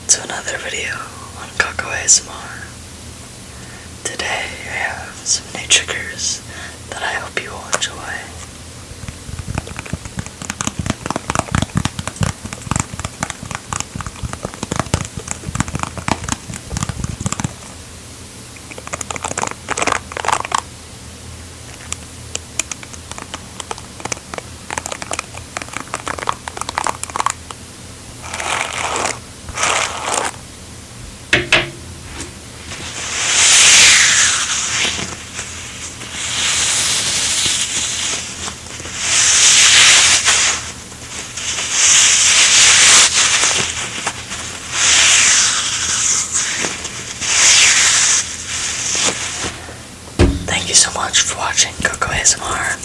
to another video on Kako ASMR. Today I have some new triggers that I hope you will enjoy. Thank you so much for watching Kako ASMR.